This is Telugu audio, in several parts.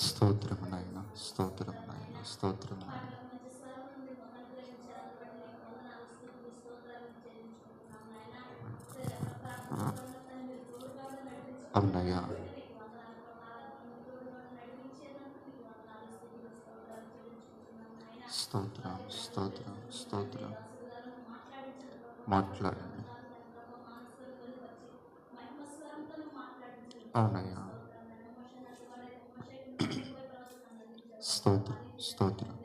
స్తోత్రము నాయన, స్తోత్రము నాయన, స్తోత్రము నాయన. అవునయ్యా, స్తోత్రం, స్తోత్రం, స్తోత్రం. మాట్లాడండి. అవునయ్యా, స్తోత్రం, స్తోత్రం.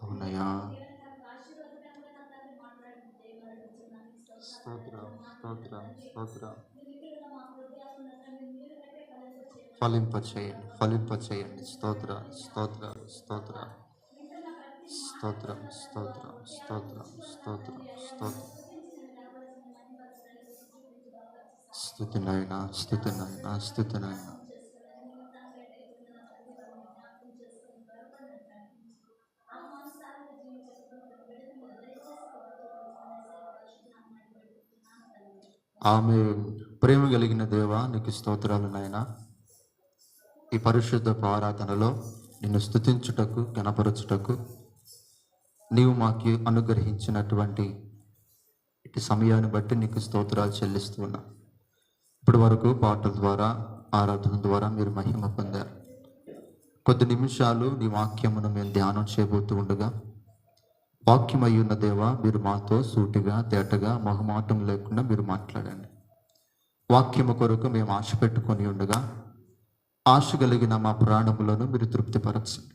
అవునయ్యా, స్తోత్రం, స్తోత్రం, స్తోత్రం. ఫలింపచేయండి, ఫలింపచేయండి. స్తోత్ర, స్తోత్ర, స్తోత్ర, స్తోత్రం, స్తోత్రం, స్తోత్రం, స్తోత్రం, స్తోత్రం. స్తుతి నాయన, స్తుతి నాయన, స్తుతి నాయన. ఆమె ప్రేమ కలిగిన దేవా, నీకు స్తోత్రాలు నాయన. ఈ పరిశుద్ధ ఆరాధనలో నిన్ను స్తుతించుటకు, గణపరచుటకు నీవు మాకు అనుగ్రహించినటువంటి ఇటు సమయాన్ని బట్టి నీకు స్తోత్రాలు చెల్లిస్తూ ఉన్నా. ఇప్పటి వరకు పాటల ద్వారా, ఆరాధన ద్వారా మీరు మహిమ పొందారు. కొద్ది నిమిషాలు నీ వాక్యమును మేము ధ్యానం చేయబోతూ ఉండగా, వాక్యం అయ్యున్న దేవా, మీరు మాతో సూటిగా, తేటగా, మొహమాటం లేకుండా మీరు మాట్లాడండి. వాక్యము కొరకు మేము ఆశ పెట్టుకొని ఉండగా, ఆశ కలిగిన మా ప్రాణములను మీరు తృప్తిపరచండి.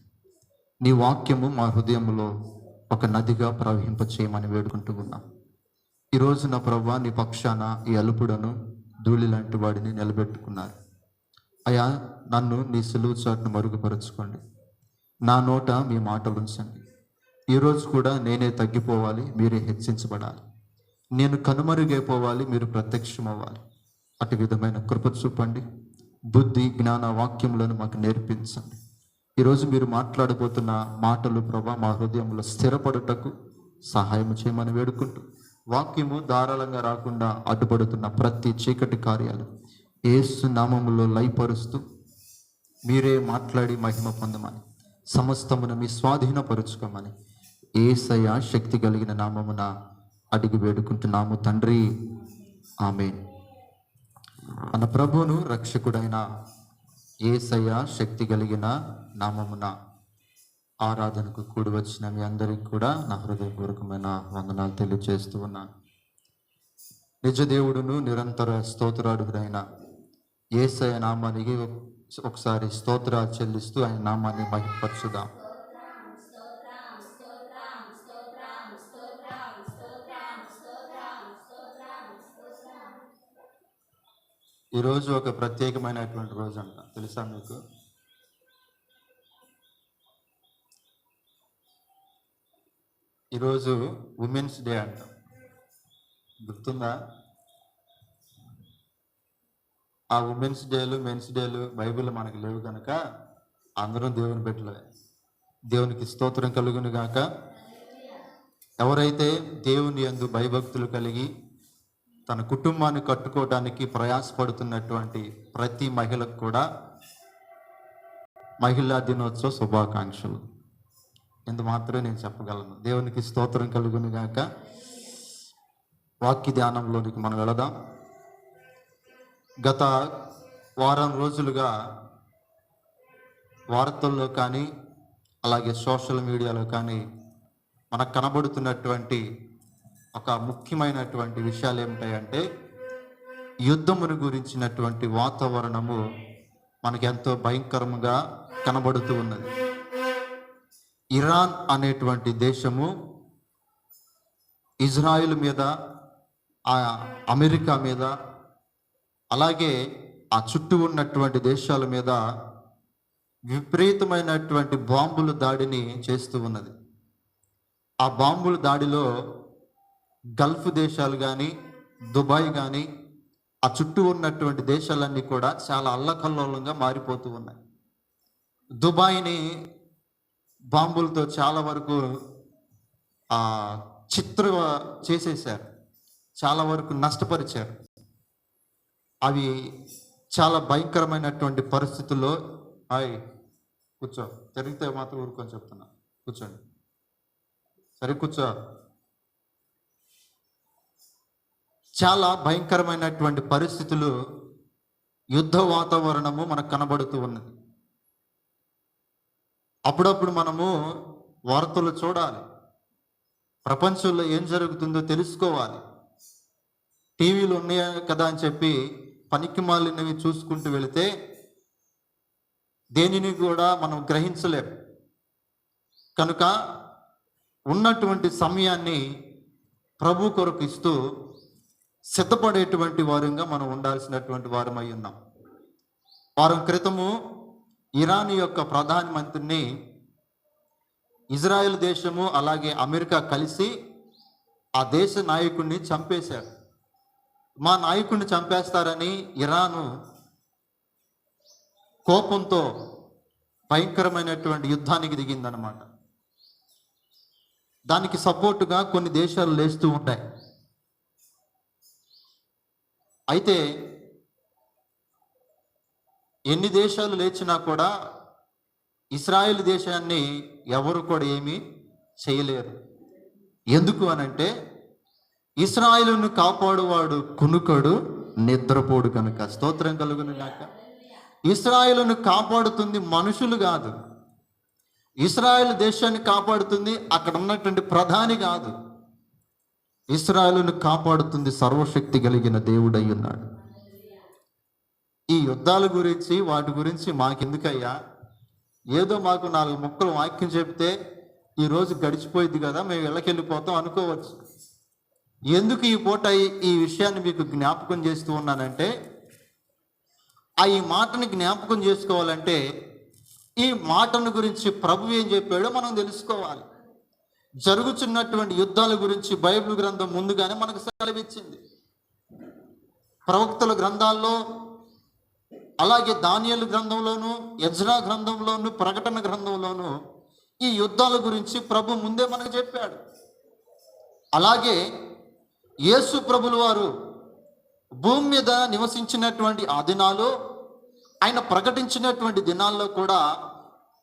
నీ వాక్యము మా హృదయంలో ఒక నదిగా ప్రవహింపచేయమని వేడుకుంటూ ఉన్నాం. ఈరోజు నా ప్రభువా, నీ పక్షాన ఈ అలుపుడను, ధూళి లాంటి వాడిని నిలబెట్టుకున్నారు. అయ్యా, నన్ను నీ సులువు చాటును మరుగుపరచుకోండి. నా నోట మీ మాటలు ఉంచండి. ఈరోజు కూడా నేనే తగ్గిపోవాలి, మీరే హెచ్చించబడాలి. నేను కనుమరుగైపోవాలి, మీరు ప్రత్యక్షమవ్వాలి. అటు విధమైన కృప చూపండి. బుద్ధి, జ్ఞాన వాక్యములను మాకు నేర్పించండి. ఈరోజు మీరు మాట్లాడబోతున్న మాటలు ప్రభా మా హృదయంలో స్థిరపడుటకు సహాయం చేయమని వేడుకుంటూ, వాక్యము ధారాళంగా రాకుండా అడ్డుపడుతున్న ప్రతి చీకటి కార్యాలు యేసు నామములో లయపరుస్తూ మీరే మాట్లాడి మహిమ పొందమని, సమస్తమును మీ స్వాధీనపరుచుకోమని యేసయ్య శక్తి కలిగిన నామమున అడిగి వేడుకుంటున్నాము తండ్రి, ఆమేన్. మన ప్రభువును రక్షకుడైన యేసయ్య శక్తి కలిగిన నామమున ఆరాధనకు కూడి వచ్చిన మీ అందరికీ కూడా నా హృదయపూర్వకమైన వందనాలు తెలియజేస్తూ ఉన్నాను. నిజ దేవుడును నిరంతర స్తోత్రార్హుడైన యేసయ్య నామానికి ఒకసారి స్తోత్రాలు చెల్లిస్తూ ఆయన నామాన్ని మహిమపరచుదాం. ఈరోజు ఒక ప్రత్యేకమైనటువంటి రోజు అంట, తెలుసా మీకు? ఈరోజు ఉమెన్స్ డే అంట. గుర్తుందా? ఆ ఉమెన్స్ డేలు, మెన్స్ డేలు బైబిల్ మనకు లేవు కనుక అందరం దేవుని బిడ్డలే. దేవునికి స్తోత్రం కలుగును గాక. ఎవరైతే దేవుని యందు భయభక్తులు కలిగి తన కుటుంబాన్ని కట్టుకోవడానికి ప్రయాసపడుతున్నటువంటి ప్రతి మహిళకు కూడా మహిళా దినోత్సవ శుభాకాంక్షలు. ఇంత మాత్రమే నేను చెప్పగలను. దేవునికి స్తోత్రం కలుగును గాక. వాక్య ధ్యానంలోనికి మనం వెళదాం. గత వారం రోజులుగా వార్తల్లో కానీ అలాగే సోషల్ మీడియాలో కానీ మనకు కనబడుతున్నటువంటి ఒక ముఖ్యమైనటువంటి విషయాలు ఏమిటాయంటే, యుద్ధమును గురించినటువంటి వాతావరణము మనకి ఎంతో భయంకరంగా కనబడుతూ ఉన్నది. ఇరాన్ అనేటువంటి దేశము ఇజ్రాయిల్ మీద, అమెరికా మీద, అలాగే ఆ చుట్టూ ఉన్నటువంటి దేశాల మీద విపరీతమైనటువంటి బాంబుల దాడిని చేస్తూ ఉన్నది. ఆ బాంబుల దాడిలో గల్ఫ్ దేశాలు కానీ, దుబాయ్ కానీ, ఆ చుట్టూ ఉన్నటువంటి దేశాలన్నీ కూడా చాలా అల్లకల్లోలంగా మారిపోతూ ఉన్నాయి. దుబాయ్ని బాంబులతో చాలా వరకు చిత్ర చేసేసారు, చాలా వరకు నష్టపరిచారు. అవి చాలా భయంకరమైనటువంటి పరిస్థితుల్లో కూర్చో, జరిగితే మాత్రం ఊరుకొని చెప్తున్నా, కూర్చోండి, సరే కూర్చో. చాలా భయంకరమైనటువంటి పరిస్థితులు, యుద్ధ వాతావరణము మనకు కనబడుతూ ఉన్నది. అప్పుడప్పుడు మనము వార్తలు చూడాలి, ప్రపంచంలో ఏం జరుగుతుందో తెలుసుకోవాలి. టీవీలు ఉన్నాయా కదా అని చెప్పి పనికిమాలినవి చూసుకుంటూ వెళితే దేనిని కూడా మనం గ్రహించలేం. కనుక ఉన్నటువంటి సమయాన్ని ప్రభు కొరకు ఇస్తూ సిద్ధపడేటువంటి వారంగా మనం ఉండాల్సినటువంటి వారమై ఉన్నాం. వారం క్రితము ఇరాన్ యొక్క ప్రధానమంత్రిని ఇజ్రాయెల్ దేశము అలాగే అమెరికా కలిసి ఆ దేశ నాయకుడిని చంపేశారు. మా నాయకుడిని చంపేస్తారని ఇరాను కోపంతో భయంకరమైనటువంటి యుద్ధానికి దిగిందనమాట. దానికి సపోర్టుగా కొన్ని దేశాలు లేస్తూ ఉంటాయి. అయితే ఎన్ని దేశాలు లేచినా కూడా ఇస్రాయేల్ దేశాన్ని ఎవరు కూడా ఏమీ చేయలేరు. ఎందుకు అనంటే ఇస్రాయేలును కాపాడువాడు కునుకడు నిద్రపోడు కనుక. స్తోత్రం కలుగును గాక. ఇస్రాయేలును కాపాడుతుంది మనుషులు కాదు, ఇస్రాయేల్ దేశాన్ని కాపాడుతుంది అక్కడ ఉన్నటువంటి ప్రధాని కాదు, ఇస్రాయేలును కాపాడుతుంది సర్వశక్తి కలిగిన దేవుడై ఉన్నాడు. ఈ యుద్ధాల గురించి వాటి గురించి మాకెందుకయ్యా, ఏదో మాకు 4 ముక్కలు వాక్యం చెప్తే ఈరోజు గడిచిపోయింది కదా, మేము ఇళ్ళకెళ్ళిపోతాం అనుకోవచ్చు. ఎందుకు ఈ పూట ఈ విషయాన్ని మీకు జ్ఞాపకం చేస్తూ ఉన్నానంటే, ఈ మాటని జ్ఞాపకం చేసుకోవాలంటే ఈ మాటను గురించి ప్రభు ఏం చెప్పాడో మనం తెలుసుకోవాలి. జరుగుతున్నటువంటి యుద్ధాల గురించి బైబిల్ గ్రంథం ముందుగానే మనకు సెలవిచ్చింది. ప్రవక్తల గ్రంథాల్లో, అలాగే దానియేలు గ్రంథంలోను, ఎజ్రా గ్రంథంలోను, ప్రకటన గ్రంథంలోను ఈ యుద్ధాల గురించి ప్రభు ముందే మనకు చెప్పాడు. అలాగే యేసు ప్రభుల వారు భూమి మీద నివసించినటువంటి ఆ దినాలు, ఆయన ప్రకటించినటువంటి దినాల్లో కూడా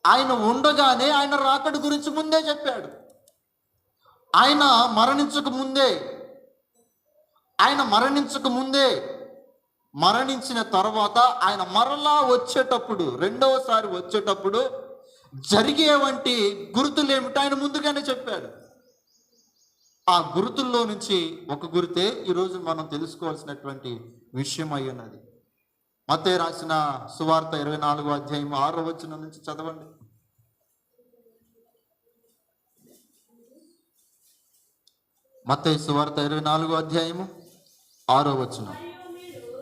ఆయన ఉండగానే ఆయన రాకడ గురించి ముందే చెప్పాడు. ఆయన మరణించక ముందే మరణించిన తర్వాత ఆయన మరలా వచ్చేటప్పుడు, రెండవసారి వచ్చేటప్పుడు జరిగేవంటి గుర్తులు ఏమిటో ఆయన ముందుగానే చెప్పాడు. ఆ గుర్తుల్లో నుంచి ఒక గుర్తే ఈరోజు మనం తెలుసుకోవాల్సినటువంటి విషయం అయి ఉన్నది. మత్తయి రాసిన సువార్త 24వ అధ్యాయం 6వ వచనం నుంచి చదవండి. మత్తయి సువార్త 24వ అధ్యాయము 6వ వచనం.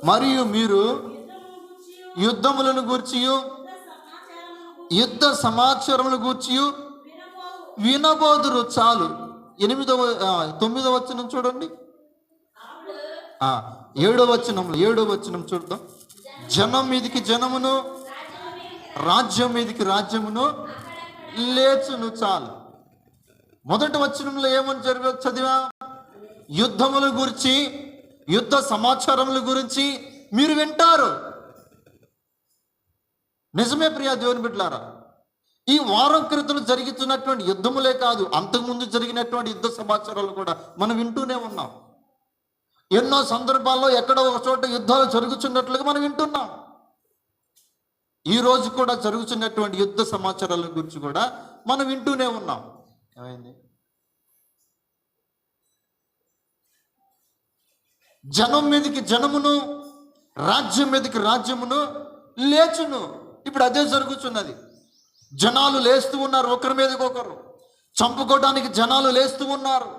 మరియు మీరు యుద్ధములను గూర్చియు యుద్ధ సమాచారములను గూర్చియు వినబోదురు. చాలు. 9వ వచనం చూడండి. 7వ వచనం చూద్దాం. జనం మీదికి జనమును, రాజ్యం మీదికి రాజ్యమును లేచును. చాలు. మొదటి వచనంలో ఏమని చదివా? యుద్ధముల గురించి, యుద్ధ సమాచారముల గురించి మీరు వింటారు. నిజమే ప్రియా దేవుని బిడ్డలారా, ఈ వారం క్రితం జరుగుతున్నటువంటి యుద్ధములే కాదు, అంతకుముందు జరిగినటువంటి యుద్ధ సమాచారాలు కూడా మనం వింటూనే ఉన్నాం. ఎన్నో సందర్భాల్లో ఎక్కడో ఒక చోట యుద్ధాలు జరుగుతున్నట్లుగా మనం వింటున్నాం. ఈ రోజు కూడా జరుగుతున్నటువంటి యుద్ధ సమాచారాల గురించి కూడా మనం వింటూనే ఉన్నాం. ఏమైంది? జనం మీదకి జనమును, రాజ్యం మీదకి రాజ్యమును లేచును. ఇప్పుడు అదే జరుగుతున్నది. జనాలు లేస్తూ ఉన్నారు, ఒకరి మీదకి ఒకరు చంపుకోవడానికి జనాలు లేస్తూ ఉన్నారు.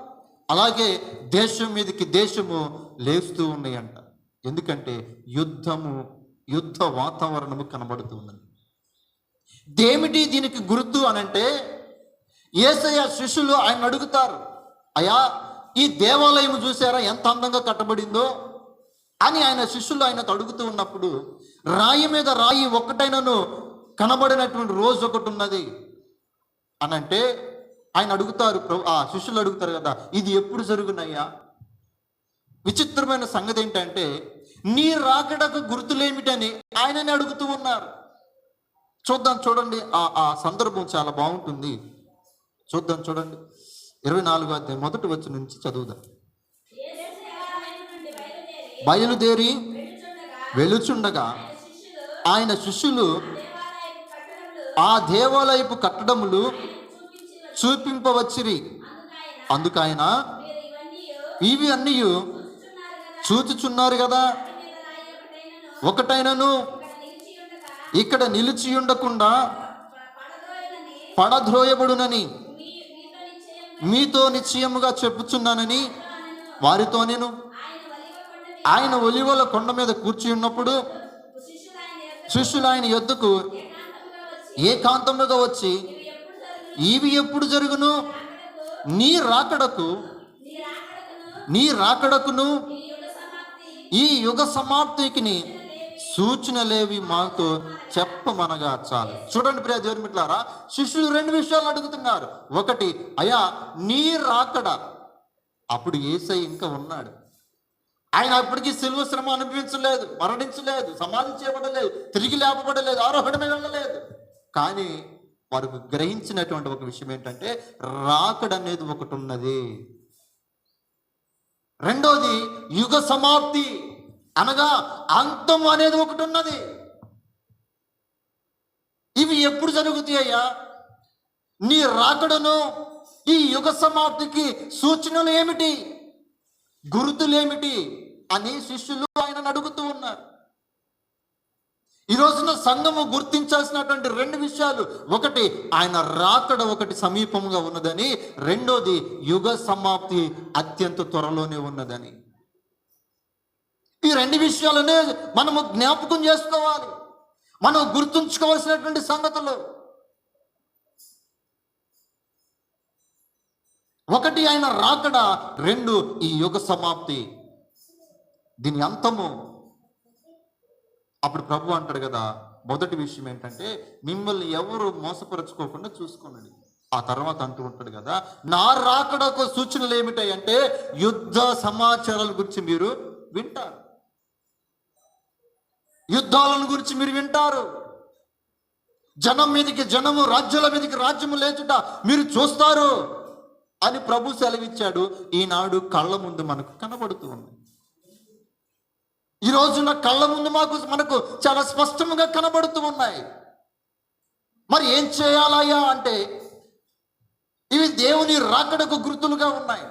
అలాగే దేశం మీదకి దేశము లేస్తూ ఉన్నాయంట. ఎందుకంటే యుద్ధ వాతావరణము కనబడుతూ ఉన్నది. దేమిటి దీనికి గుర్తు అనంటే, యేసయ్య శిష్యులు ఆయన అడుగుతారు, అయ్యా ఈ దేవాలయం చూసారా ఎంత అందంగా కట్టబడిందో అని ఆయన శిష్యులు ఆయనకు అడుగుతూ ఉన్నప్పుడు, రాయి మీద రాయి ఒక్కటైనను కనబడినటువంటి రోజు ఒకటి ఉన్నది అనంటే ఆయన అడుగుతారు, ఆ శిష్యులు అడుగుతారు కదా, ఇది ఎప్పుడు జరుగునయ్యా? విచిత్రమైన సంగతి ఏంటంటే, నీ రాకడకు గుర్తులేమిటని ఆయనని అడుగుతూ ఉన్నారు. చూద్దాం, చూడండి, ఆ సందర్భం చాలా బాగుంటుంది. చూద్దాం, చూడండి, 24వ అధ్యాయం మొదటి వచనం నుంచి చదువుదాం. బయలుదేరి వెలుచుండగా ఆయన శిష్యులు ఆ దేవాలయపు కట్టడములు చూపింపవచ్చిరి. అందుకైన ఇవి అన్నీ చూచుచున్నారు కదా, ఒకటైనను ఇక్కడ నిలిచి ఉండకుండా పడద్రోయబడునని మీతో నిశ్చయముగా చెప్పుచున్నానని వారితో నేను. ఆయన ఒలివల కొండ మీద కూర్చుని ఉన్నప్పుడు శిష్యులు ఆయన యొద్దకు ఏకాంతముగా వచ్చి, ఇవి ఎప్పుడు జరుగును? నీ రాకడకును ఈ యుగ సమాప్తికి సూచనలేవి మాతో చెప్పమనగా చాలు. చూడండి ప్రియ దేవుని బిడ్డలారా, శిష్యులు 2 విషయాలు అడుగుతున్నారు. ఒకటి, అయ్యా నీ రాకడ. అప్పుడు యేసయ్య ఇంకా ఉన్నాడు. ఆయన అప్పటికి శిలువ శ్రమ అనుభవించలేదు, మరణించలేదు, సమాధి చేయబడలేదు, తిరిగి లేపబడలేదు, ఆరోహణమే వెళ్ళలేదు. కానీ వారు గ్రహించినటువంటి ఒక విషయం ఏంటంటే రాకడ అనేది ఒకటి ఉన్నది. రెండోది యుగ సమాప్తి అనగా అంతం అనేది ఒకటి ఉన్నది. ఇవి ఎప్పుడు జరుగుతాయ్యా? నీ రాకడను ఈ యుగ సమాప్తికి సూచనలు ఏమిటి, గుర్తులేమిటి అని శిష్యులు ఆయనను అడుగుతూ ఉన్నారు. ఈ రోజున సంఘము గుర్తించాల్సినటువంటి 2 విషయాలు. ఒకటి, ఆయన రాకడ ఒకటి సమీపంగా ఉన్నదని. రెండోది, యుగ సమాప్తి అత్యంత త్వరలోనే ఉన్నదని. ఈ 2 విషయాలనే మనము జ్ఞాపకం చేసుకోవాలి, మనం గుర్తుంచుకోవాల్సినటువంటి సంగతులు. ఒకటి ఆయన రాకడ, 2 ఈ యుగ సమాప్తి, దీని అంతము. అప్పుడు ప్రభు అంటాడు కదా, మొదటి విషయం ఏంటంటే మిమ్మల్ని ఎవరు మోసపరచుకోకుండా చూసుకోండి. ఆ తర్వాత అంటూ ఉంటాడు కదా, నా రాకడకు సూచనలు ఏమిటాయంటే యుద్ధ సమాచారాల గురించి మీరు వింటారు, యుద్ధాలను గురించి మీరు వింటారు, జనం మీదకి జనము, రాజ్యాల మీదకి రాజ్యము లేచుట మీరు చూస్తారు అని ప్రభు సెలవిచ్చాడు. ఈనాడు కళ్ళ ముందు మనకు కనబడుతూ ఉంది. ఈ రోజున కళ్ళ ముందు మనకు చాలా స్పష్టంగా కనబడుతూ ఉన్నాయి. మరి ఏం చేయాలయ్యా అంటే ఇవి దేవుని రాకడకు గుర్తులుగా ఉన్నాయి.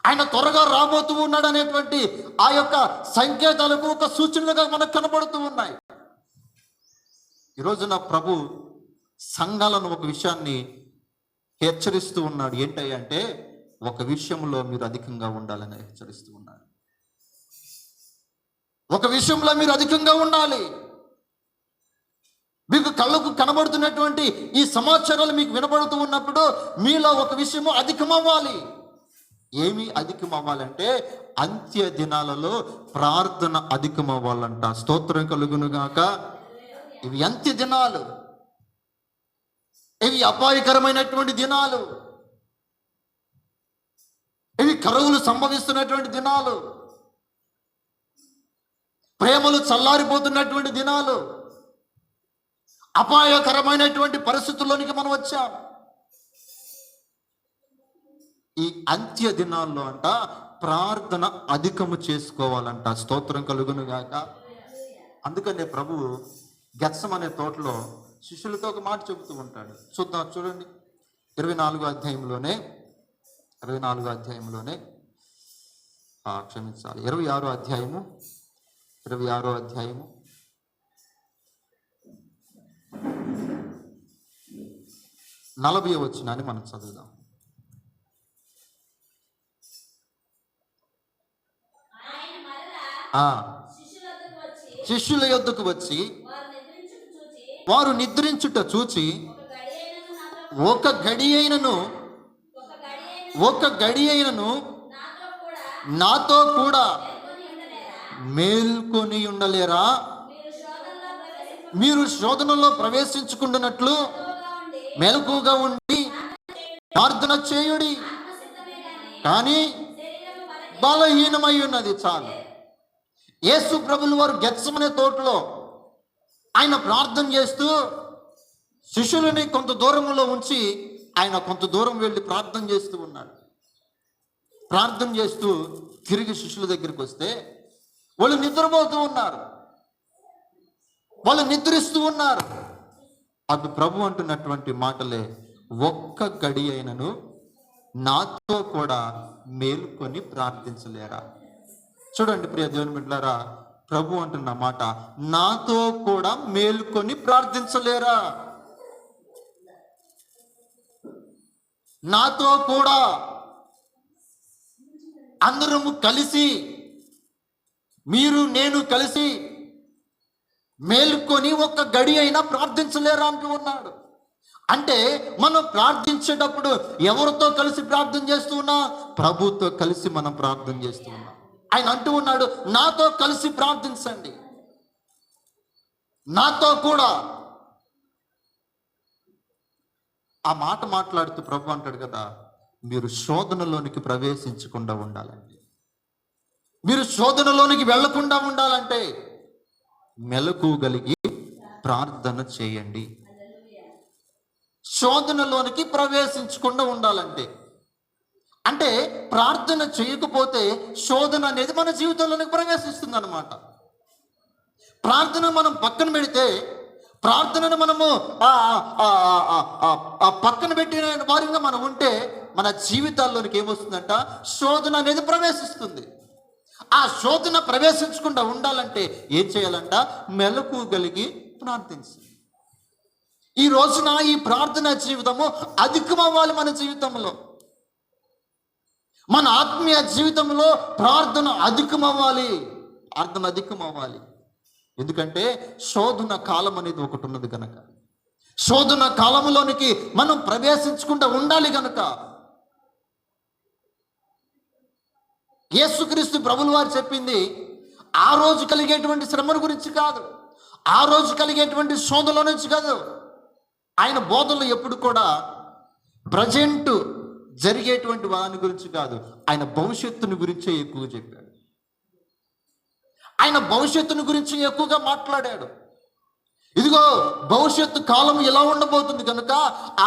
ఆయన త్వరగా రాబోతూ ఉన్నాడు అనేటువంటి ఆ యొక్క సంకేతాలకు ఒక సూచనలుగా మనకు కనబడుతూ ఉన్నాయి. ఈ రోజున ప్రభు సంఘాలను ఒక విషయాన్ని హెచ్చరిస్తూ ఉన్నాడు. ఏంటంటే ఒక విషయంలో మీరు అధికంగా ఉండాలని హెచ్చరిస్తూ ఉన్నాడు. ఒక విషయంలో మీరు అధికంగా ఉండాలి. మీకు కళ్ళకు కనబడుతున్నటువంటి ఈ సమాచారాలు మీకు వినబడుతూ ఉన్నప్పుడు మీలో ఒక విషయము అధికమవ్వాలి. ఏమి అధికమవ్వాలంటే అంత్య దినాలలో ప్రార్థన అధికమవ్వాలంట. స్తోత్రం కలుగునుగాక. ఇవి అంత్య దినాలు, ఇవి అపాయకరమైనటువంటి దినాలు, ఇవి కరువులు సంభవిస్తున్నటువంటి దినాలు, ప్రేమలు చల్లారిపోతున్నటువంటి దినాలు, అపాయకరమైనటువంటి పరిస్థితుల్లోనికి మనం వచ్చాం. ఈ అంత్య దినాల్లో అంట ప్రార్థన అధికము చేసుకోవాలంట. స్తోత్రం కలుగును గాక. అందుకనే ప్రభువు గెత్సమనే తోటలో శిష్యులతో ఒక మాట చెబుతూ ఉంటాడు. చూద్దాం, చూడండి, 24వ అధ్యాయంలోనే 26వ అధ్యాయంలో 26వ అధ్యాయము 40వ వచనాన్ని మనం చదువుదాం. శిష్యుల యొద్దకు వచ్చి వారు నిద్రించుట చూచి ఒక గడి అయినను నాతో కూడా మేల్కొని ఉండలేరా? మీరు శోధనలో ప్రవేశించుకుంటున్నట్లు మెలకుగా ఉండి ప్రార్థన చేయుడి. కానీ బలహీనమై ఉన్నది. చాలు. యేసు ప్రభులు వారు గెత్సెమనే తోటలో ఆయన ప్రార్థన చేస్తూ శిష్యులని కొంత దూరంలో ఉంచి ఆయన కొంత దూరం వెళ్ళి ప్రార్థన చేస్తూ ఉన్నాడు. ప్రార్థన చేస్తూ తిరిగి శిష్యుల దగ్గరికి వస్తే వాళ్ళు నిద్రపోతూ ఉన్నారు, వాళ్ళు నిద్రిస్తూ ఉన్నారు. అది ప్రభు అంటున్నటువంటి మాటలే, ఒక్క గడి అయినను నాతో కూడా మేలుకొని ప్రార్థించలేరా? చూడండి ప్రియ దేవుని బిడ్డలారా, ప్రభు అంటున్న మాట, నాతో కూడా మేలుకొని ప్రార్థించలేరా? నాతో కూడా అందరము కలిసి, మీరు నేను కలిసి మేలుకొని ఒక్క గడి అయినా ప్రార్థించలేరా అంటూ ఉన్నాడు. అంటే మనం ప్రార్థించేటప్పుడు ఎవరితో కలిసి ప్రార్థన చేస్తూ ఉన్నా? ప్రభుతో కలిసి మనం ప్రార్థన చేస్తూ ఉన్నాం. ఆయన అంటూ ఉన్నాడు, నాతో కలిసి ప్రార్థించండి, నాతో కూడా. ఆ మాట మాట్లాడుతూ ప్రభు అంటాడు కదా, మీరు శోధనలోనికి ప్రవేశించకుండా ఉండాలండి, మీరు శోధనలోనికి వెళ్లకుండా ఉండాలంటే మెలకువగలిగి ప్రార్థన చేయండి. శోధనలోనికి ప్రవేశించకుండా ఉండాలంటే, అంటే ప్రార్థన చేయకపోతే శోధన అనేది మన జీవితంలోనికి ప్రవేశిస్తుంది అన్నమాట. ప్రార్థన మనం పక్కన పెడితే, ప్రార్థనను మనము పక్కన పెట్టిన వారిగా మనం ఉంటే మన జీవితాల్లోనికి ఏమొస్తుందంట? శోధన అనేది ప్రవేశిస్తుంది. ఆ శోధన ప్రవేశించకుండా ఉండాలంటే ఏం చేయాలంట? మెలకువగలిగి ప్రార్థించాలి. ఈ రోజున ఈ ప్రార్థన జీవితము అధికమవ్వాలి. మన జీవితంలో, మన ఆత్మీయ జీవితంలో ప్రార్థన అధికమవ్వాలి, ప్రార్థన అధికమవ్వాలి. ఎందుకంటే శోధన కాలం అనేది ఒకటి ఉన్నది కనుక, శోధన కాలంలోనికి మనం ప్రవేశించకుండా ఉండాలి కనుక. యేసుక్రీస్తు ప్రభులు వారు చెప్పింది ఆ రోజు కలిగేటువంటి శ్రమల గురించి కాదు, ఆ రోజు కలిగేటువంటి శోధనల నుంచి కాదు. ఆయన బోధనలు ఎప్పుడు కూడా ప్రజెంట్ జరిగేటువంటి వాని గురించి కాదు, ఆయన భవిష్యత్తుని గురించే ఎక్కువ చెప్పాడు. ఆయన భవిష్యత్తుని గురించి ఎక్కువగా మాట్లాడాడు. ఇదిగో భవిష్యత్తు కాలం ఎలా ఉండబోతుంది కనుక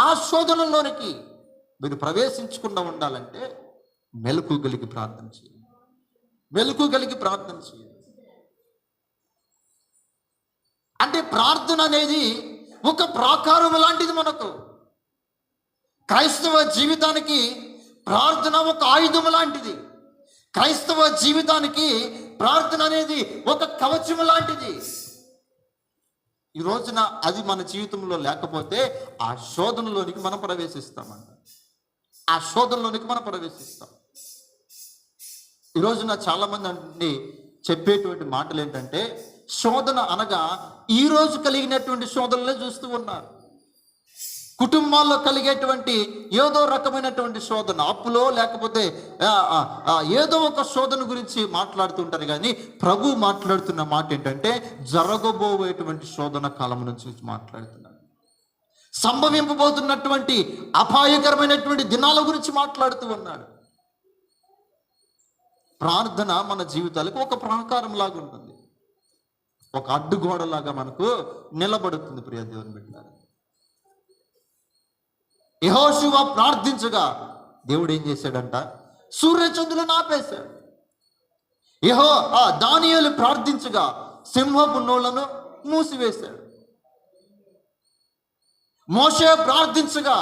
ఆ శోధనలోనికి మీరు ప్రవేశించకుండా ఉండాలంటే మెలకువగలిగి ప్రార్థన చేయండి, మెలకువగలిగి ప్రార్థన చేయండి. అంటే ప్రార్థన అనేది ఒక ప్రాకారం లాంటిది. మనకు క్రైస్తవ జీవితానికి ప్రార్థన ఒక ఆయుధం లాంటిది. క్రైస్తవ జీవితానికి ప్రార్థన అనేది ఒక కవచం లాంటిది. ఈ రోజున అది మన జీవితంలో లేకపోతే ఆ శోధనలోనికి మనం ప్రవేశిస్తామంట, ఆ శోధనలోనికి మనం ప్రవేశిస్తాం. ఈ రోజున చాలా మంది అంటే చెప్పేటువంటి మాటలు ఏంటంటే, శోధన అనగా ఈ రోజు కలిగినటువంటి శోధనలే చూస్తూ ఉన్నారు. కుటుంబాల్లో కలిగేటువంటి ఏదో రకమైనటువంటి శోధన, అప్పులో లేకపోతే ఏదో ఒక శోధన గురించి మాట్లాడుతుంటారు. కానీ ప్రభు మాట్లాడుతున్న మాట ఏంటంటే జరగబోయేటువంటి శోధన కాలం నుంచి మాట్లాడుతున్నాడు. సంభవింపబోతున్నటువంటి అపాయకరమైనటువంటి దినాల గురించి మాట్లాడుతూ ఉన్నాడు. ప్రార్థన మన జీవితాలకు ఒక ప్రాకారం లాగా ఉంటుంది, ఒక అడ్డుగోడలాగా మనకు నిలబడుతుంది. ప్రియ దేవుని బిడ్డలారా, యెహోషువ ప్రార్థించగా దేవుడు ఏం చేశాడంట? సూర్యచంద్రులను ఆపేశాడు. దానియేలు ప్రార్థించగా సింహపు నోళ్లను మూసివేశాడు. మోషే ప్రార్థించగా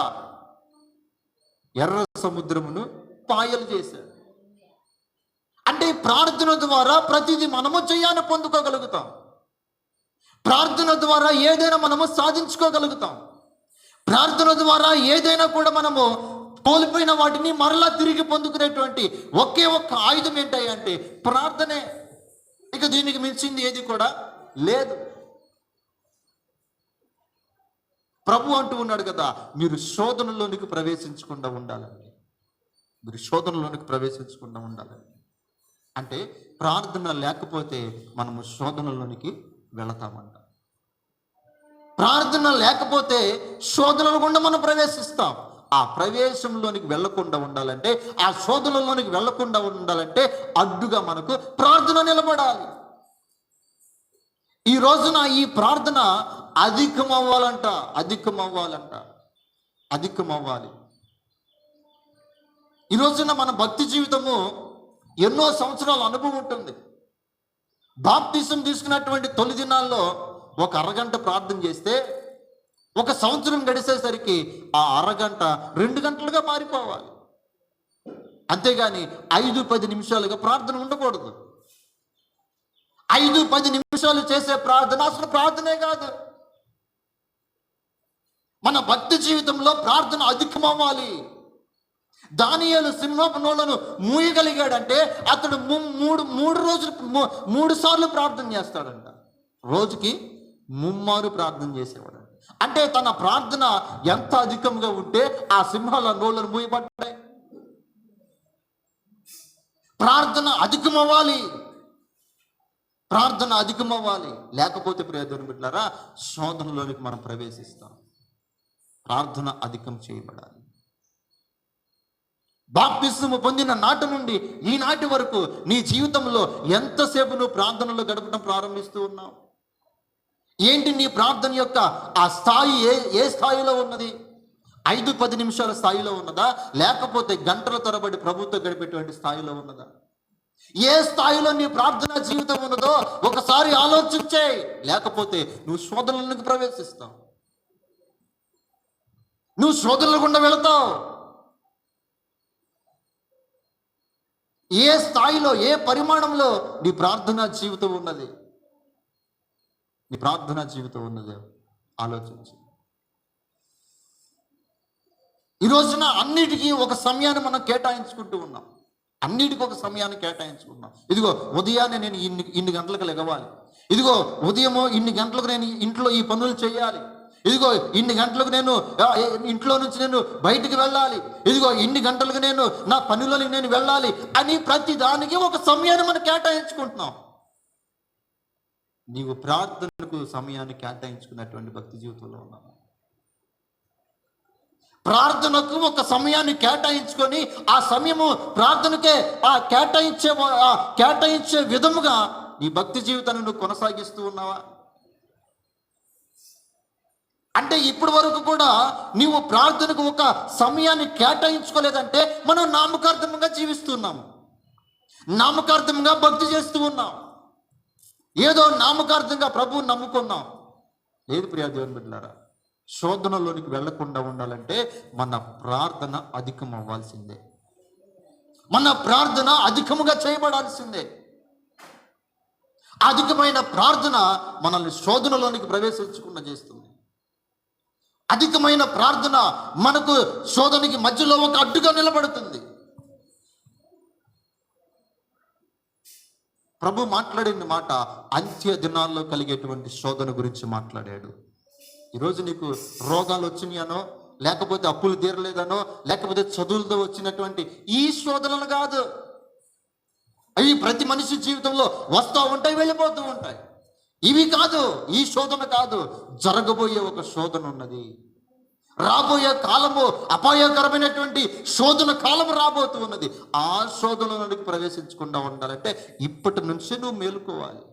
ఎర్ర సముద్రమును పాయలు చేశాడు. అంటే ప్రార్థన ద్వారా ప్రతిదీ మనము జయాన్ని పొందుకోగలుగుతాం. ప్రార్థన ద్వారా ఏదైనా మనము సాధించుకోగలుగుతాం. ప్రార్థన ద్వారా ఏదైనా కూడా మనము కోల్పోయిన వాటిని మరలా తిరిగి పొందుకునేటువంటి ఒకే ఒక్క ఆయుధం ఏంటంటే ప్రార్థనే. ఇక దీనికి మించింది ఏది కూడా లేదు. ప్రభు అంటూ ఉన్నాడు కదా, మీరు శోధనలోనికి ప్రవేశించకుండా ఉండాలండి, మీరు శోధనలోనికి ప్రవేశించకుండా ఉండాలండి. అంటే ప్రార్థన లేకపోతే మనము శోధనలోనికి వెళతామంట. ప్రార్థన లేకపోతే శోధనల గుండా మనం ప్రవేశిస్తాం. ఆ ప్రవేశంలోనికి వెళ్లకుండా ఉండాలంటే, ఆ శోధనలోనికి వెళ్లకుండా ఉండాలంటే అడ్డుగా మనకు ప్రార్థన నిలబడాలి. ఈ రోజున ఈ ప్రార్థన అధికమవ్వాలంట, అధికమవ్వాలి. ఈ రోజున మన భక్తి జీవితము ఎన్నో సంవత్సరాల అనుభవం ఉంటుంది. బాప్తిసం తీసుకున్నటువంటి తొలి దినాల్లో ఒక అరగంట ప్రార్థన చేస్తే 1 సంవత్సరం గడిచేసరికి ఆ అరగంట 2 గంటలుగా మారిపోవాలి. అంతేగాని 5-10 నిమిషాలుగా ప్రార్థన ఉండకూడదు. 5-10 నిమిషాలు చేసే ప్రార్థన అసలు ప్రార్థనే కాదు. మన భక్తి జీవితంలో ప్రార్థన అధికమవ్వాలి. దానియేలు సింహపు నోళ్లను మూయగలిగాడంటే అతడు 3 సార్లు ప్రార్థన చేస్తాడంట. రోజుకి 3 మారు ప్రార్థన చేసేవాడు. అంటే తన ప్రార్థన ఎంత అధికంగా ఉంటే ఆ సింహాల నోళ్లను మూయబడ్డాయి. ప్రార్థన అధికమవ్వాలి. లేకపోతే ప్రియ దేవుని బిడ్డలారా, శోధనలోనికి మనం ప్రవేశిస్తాం. ప్రార్థన అధికం చేయబడాలి. బాప్తిస్మము పొందిన నాటి నుండి ఈనాటి వరకు నీ జీవితంలో ఎంతసేపు నువ్వు ప్రార్థనలో గడపడం ప్రారంభిస్తూ ఉన్నావు? ఏంటి నీ ప్రార్థన యొక్క ఆ స్థాయి ఏ స్థాయిలో ఉన్నది? 5-10 నిమిషాల స్థాయిలో ఉన్నదా, లేకపోతే గంటల తరబడి ప్రభుత్వం గడిపేటువంటి స్థాయిలో ఉన్నదా? ఏ స్థాయిలో నీ ప్రార్థన జీవితం ఉన్నదో ఒకసారి ఆలోచించే, లేకపోతే నువ్వు శోధనలకు ప్రవేశిస్తావు, నువ్వు శోధనల గుండా వెళతావు. ఏ స్థాయిలో, ఏ పరిమాణంలో నీ ప్రార్థనా జీవితం ఉన్నది? ఆలోచించు. ఈ రోజున అన్నిటికీ ఒక సమయాన్ని మనం కేటాయించుకుంటూ ఉన్నాం. ఇదిగో ఉదయాన్నే నేను ఇన్ని గంటలకు లెగవాలి, ఇదిగో ఉదయము ఇన్ని గంటలకు నేను ఇంట్లో ఈ పనులు చేయాలి, ఇదిగో ఇన్ని గంటలకు నేను ఇంట్లో నుంచి నేను బయటికి వెళ్ళాలి, ఇదిగో ఇన్ని గంటలకు నేను నా పనులకు నేను వెళ్ళాలి అని ప్రతి దానికి ఒక సమయాన్ని మనం కేటాయించుకుంటున్నాం. నీవు ప్రార్థనకు సమయాన్ని కేటాయించుకున్నటువంటి భక్తి జీవితంలో ఉన్నావు. ప్రార్థనకు ఒక సమయాన్ని కేటాయించుకొని ఆ సమయము ప్రార్థనకే కేటాయించే విధముగా నీ భక్తి జీవితాన్ని నువ్వు కొనసాగిస్తూ ఉన్నావా? అంటే ఇప్పటి వరకు కూడా నీవు ప్రార్థనకు ఒక సమయాన్ని కేటాయించుకోలేదంటే మనం నామకార్థంగా జీవిస్తున్నాము, నామకార్థంగా భక్తి చేస్తూ ఉన్నాం, ఏదో నామకార్థంగా ప్రభువుని నమ్ముకున్నాం. లేదు ప్రియా దేవుని బిడ్డలారా, శోధనలోనికి వెళ్లకుండా ఉండాలంటే మన ప్రార్థన అధికం అవ్వాల్సిందే, మన ప్రార్థన అధికముగా చేయబడాల్సిందే. అధికమైన ప్రార్థన మనల్ని శోధనలోనికి ప్రవేశించకుండా చేస్తుంది. అధికమైన ప్రార్థన మనకు శోధనకి మధ్యలో ఒక అడ్డుగా నిలబడుతుంది. ప్రభు మాట్లాడిన మాట అంత్య దినాల్లో కలిగేటువంటి శోధన గురించి మాట్లాడాడు. ఈరోజు నీకు రోగాలు వచ్చినాయనో, లేకపోతే అప్పులు తీరలేదనో, లేకపోతే చదువులతో వచ్చినటువంటి ఈ శోధనలు కాదు. అవి ప్రతి మనిషి జీవితంలో వస్తూ ఉంటాయి, వెళ్ళిపోతూ ఉంటాయి. ఇవి కాదు, ఈ శోధన కాదు. జరగబోయే ఒక శోధన ఉన్నది. రాబోయే కాలము అపాయకరమైనటువంటి శోధన కాలం రాబోతూ ఉన్నది. ఆ శోధనలోనికి ప్రవేశించకుండా ఉండాలంటే ఇప్పటి నుంచే నువ్వు మేలుకోవాలి.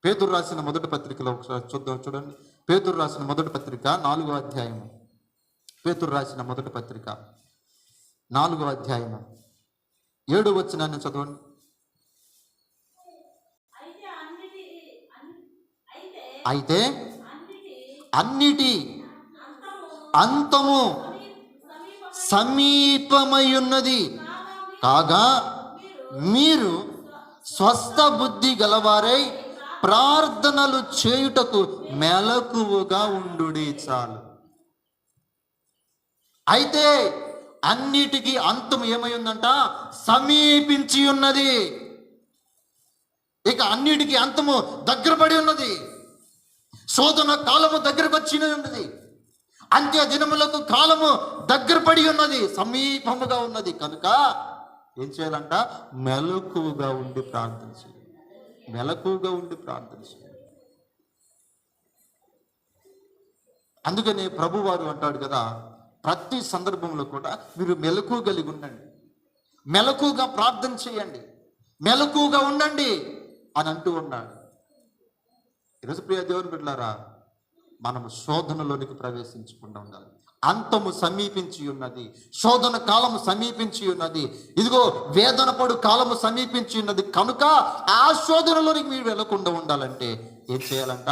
పేతురు రాసిన మొదటి పత్రికలో ఒకసారి చూడండి. పేతురు రాసిన మొదటి పత్రిక 4వ అధ్యాయము. పేతురు రాసిన మొదటి పత్రిక 4వ అధ్యాయము 7వ వచనాన్ని చదవండి. అయితే అన్నిటి అంతము సమీపమై ఉన్నది కాగా మీరు స్వస్థ బుద్ధి గలవారై ప్రార్థనలు చేయుటకు మెలకువగా ఉండుడి చాలు. అయితే అన్నిటికీ అంతం ఏమై ఉందంట? సమీపించి ఉన్నది. ఇక అన్నిటికీ అంతము దగ్గర పడి ఉన్నది. శోధన కాలము దగ్గరకు వచ్చి ఉన్నది. అంత్య దినములకు కాలము దగ్గర పడి ఉన్నది, సమీపముగా ఉన్నది. కనుక ఏం చేయాలంట? మెలకువగా ఉండి ప్రార్థన చేయాలి. అందుకని ప్రభువారు అంటాడు కదా, ప్రతి సందర్భంలో కూడా మీరు మెలకువ కలిగి ఉండండి. మెలకుగా ప్రార్థన చేయండి, మెలకుగా ఉండండి అని అంటూ ఉన్నాడు. ఈరోజు ప్రియ దేవుని బిడ్డలారా, మనము శోధనలోనికి ప్రవేశించకుండా ఉండాలి. అంతము సమీపించి ఉన్నది, శోధన కాలము సమీపించి ఉన్నది, ఇదిగో వేదన పడు కాలము సమీపించి ఉన్నది కనుక ఆ శోధనలోనికి మీరు వెళ్లకుండా ఉండాలంటే ఏం చేయాలంట?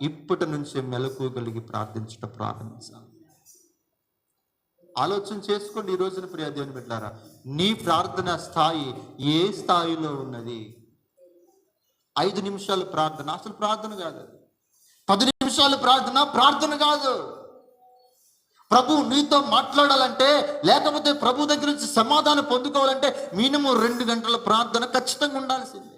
ఇప్పటి నుంచే మెలకువగలిగి ప్రార్థించడం ప్రారంభించాలి. ఆలోచన చేసుకోండి ఈ రోజున ప్రియ దేవుని బిడ్డలారా, నీ ప్రార్థన స్థాయి ఏ స్థాయిలో ఉన్నది? 5 నిమిషాలు ప్రార్థన అసలు ప్రార్థన కాదు, 10 నిమిషాలు ప్రార్థన కాదు. ప్రభు నీతో మాట్లాడాలంటే, లేకపోతే ప్రభు దగ్గర నుంచి సమాధానం పొందుకోవాలంటే మినిమం 2 గంటల ప్రార్థన ఖచ్చితంగా ఉండాల్సిందే.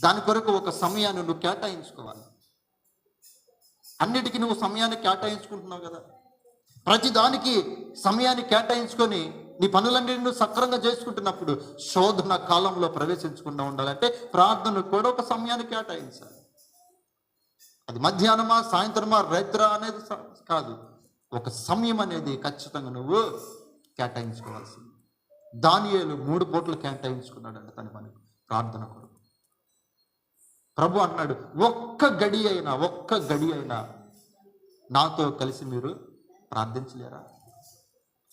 దాని కొరకు ఒక సమయాన్ని నువ్వు కేటాయించుకోవాలి. అన్నిటికీ నువ్వు సమయాన్ని కేటాయించుకుంటున్నావు కదా, ప్రతి దానికి సమయాన్ని కేటాయించుకొని నీ పనులన్నిటి నువ్వు సక్రంగా చేసుకుంటున్నప్పుడు శోధన కాలంలో ప్రవేశించకుండా ఉండాలంటే ప్రార్థనకు కూడా ఒక సమయాన్ని కేటాయించాలి. అది మధ్యాహ్నమా, సాయంత్రమా, రాత్రా అనేది కాదు, ఒక సమయం అనేది ఖచ్చితంగా నువ్వు కేటాయించుకోవాల్సింది. దానియేలు 3 పూటలు కేటాయించుకున్నాడంట తన పనికి, ప్రార్థన కొరకు. ప్రభు అన్నాడు, ఒక్క గడి అయినా నాతో కలిసి మీరు ప్రార్థించలేరా?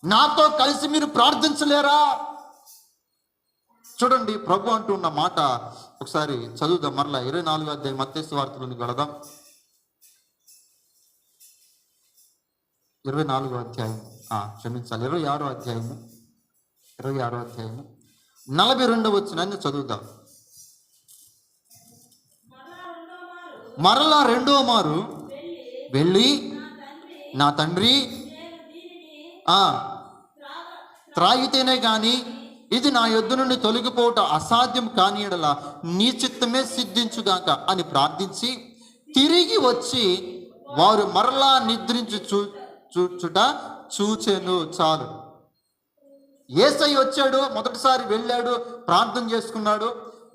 నాతో కలిసి మీరు ప్రార్థించలేరా? చూడండి ప్రభు అంటూ ఉన్న మాట ఒకసారి చదువుదాం. మరలా 24వ అధ్యాయం మత్తయి సువార్తలోనికి వెళదాం. 24వ అధ్యాయం, 26వ అధ్యాయము 42వ వచనాన్ని చదువుదాం. మరలా రెండో మారు వెళ్ళి, నా తండ్రి, త్రాగితేనే గాని ఇది నా యొద్ద నుండి తొలగిపోవటం అసాధ్యం కాని యెడల నీ చిత్తమే సిద్ధించుగాక అని ప్రార్థించి తిరిగి వచ్చి వారు మరలా నిద్రించి చూచుట చూచెను. చాలు. యేసయ్య వచ్చాడు, మొదటిసారి వెళ్ళాడు, ప్రార్థన చేసుకున్నాడు.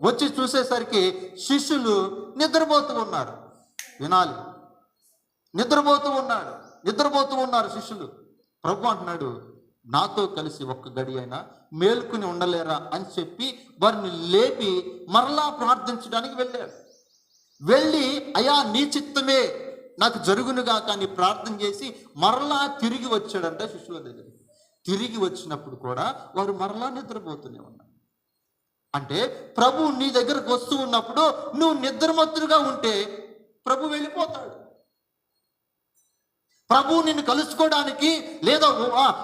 వచ్చి చూసేసరికి శిష్యులు నిద్రపోతూ ఉన్నారు. వినాలి, నిద్రపోతూ ఉన్నారు శిష్యులు. ప్రభు అంటున్నాడు, నాతో కలిసి ఒక్క గడి అయినా మేల్కొని ఉండలేరా అని చెప్పి వారిని లేపి మరలా ప్రార్థించడానికి వెళ్ళాడు. వెళ్ళి, అయ్యా నీ చిత్తమే నాకు జరుగునుగా కానీ ప్రార్థన చేసి మరలా తిరిగి వచ్చాడంట శిష్యుల దగ్గరికి. తిరిగి వచ్చినప్పుడు కూడా వారు మరలా నిద్రపోతూనే ఉన్నారు. అంటే ప్రభు నీ దగ్గరకు వస్తూ ఉన్నప్పుడు నువ్వు నిద్రమత్తుగా ఉంటే ప్రభు వెళ్ళిపోతాడు. ప్రభు నిన్ను కలుసుకోవడానికి, లేదా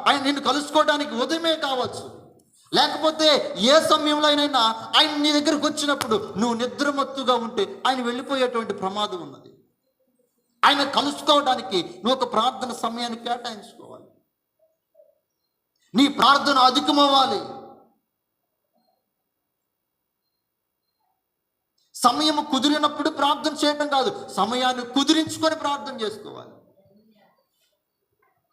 ఆయన నిన్ను కలుసుకోవడానికి ఉదయమే కావచ్చు, లేకపోతే ఏ సమయంలో అయినా ఆయన నీ దగ్గరకు వచ్చినప్పుడు నువ్వు నిద్రమత్తుగా ఉంటే ఆయన వెళ్ళిపోయేటువంటి ప్రమాదం ఉన్నది. ఆయన కలుసుకోవడానికి నువ్వు ఒక ప్రార్థన సమయాన్ని కేటాయించుకోవాలి. నీ ప్రార్థన అధికమవ్వాలి. సమయం కుదిరినప్పుడు ప్రార్థన చేయటం కాదు, సమయాన్ని కుదిరించుకొని ప్రార్థన చేసుకోవాలి.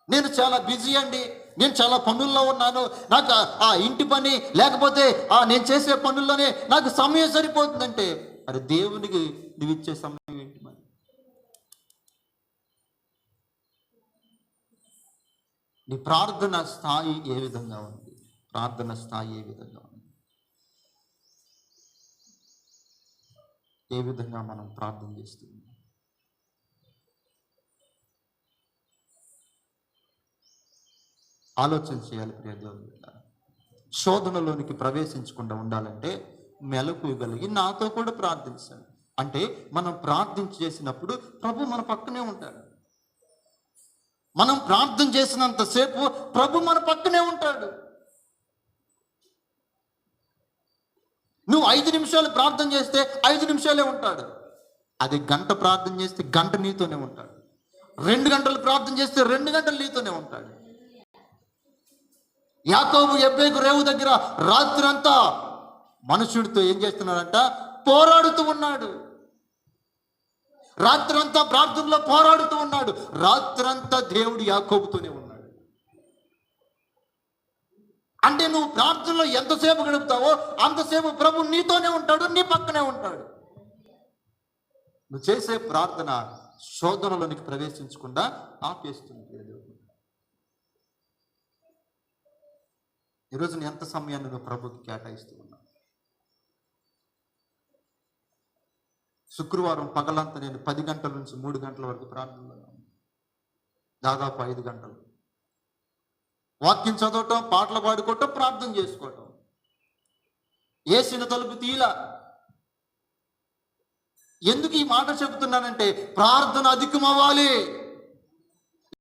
నేను చాలా బిజీ అండి, నేను చాలా పనుల్లో ఉన్నాను, నాకు ఆ ఇంటి పని లేకపోతే నేను చేసే పనుల్లోనే నాకు సమయం సరిపోతుందంటే మరి దేవునికి నువ్వు ఇచ్చే సమయం ఏంటి? మరి నీ ప్రార్థన స్థాయి ఏ విధంగా ఉంది? ఏ విధంగా మనం ప్రార్థన చేస్తున్నాం? ఆలోచన చేయాలి ప్రియ దేవుని బిడ్డలారా. శోధనలోనికి ప్రవేశించకుండా ఉండాలంటే మెలకువగలిగి నాతో కూడా ప్రార్థించాలి. అంటే మనం ప్రార్థన చేసినప్పుడు ప్రభు మన పక్కనే ఉంటాడు. మనం ప్రార్థన చేసినంతసేపు ప్రభు మన పక్కనే ఉంటాడు. నువ్వు 5 నిమిషాలు ప్రార్థన చేస్తే 5 నిమిషాలే ఉంటాడు. అది గంట ప్రార్థన చేస్తే గంట నీతోనే ఉంటాడు. 2 గంటలు ప్రార్థన చేస్తే 2 గంటలు నీతోనే ఉంటాడు. యాకోబు ఎబ్బేకు రేవు దగ్గర రాత్రంతా మనుషుడితో ఏం చేస్తున్నాడంట? పోరాడుతూ ఉన్నాడు. రాత్రంతా ప్రార్థనలో పోరాడుతూ ఉన్నాడు. రాత్రంతా దేవుడు యాకోబుతోనే ఉన్నాడు. అంటే నువ్వు ప్రార్థనలో ఎంతసేపు గడుపుతావో అంతసేపు ప్రభు నీతోనే ఉంటాడు, నీ పక్కనే ఉంటాడు. నువ్వు చేసే ప్రార్థన శోధనలోనికి ప్రవేశించకుండా ఆపేస్తుంది. ఈరోజు నీ ఎంత సమయాన్ని నువ్వు ప్రభుకి కేటాయిస్తూ ఉన్నావు? శుక్రవారం పగలంతా నేను 10 గంటల నుంచి 3 గంటల వరకు ప్రార్థనలో ఉన్నాను. దాదాపు 5 గంటలు వాక్యం చదవటం, పాటలు పాడుకోవటం, ప్రార్థన చేసుకోవటం. ఏసిన తలుపు తీలా. ఎందుకు ఈ మాట చెబుతున్నానంటే ప్రార్థన అధికం అవ్వాలి,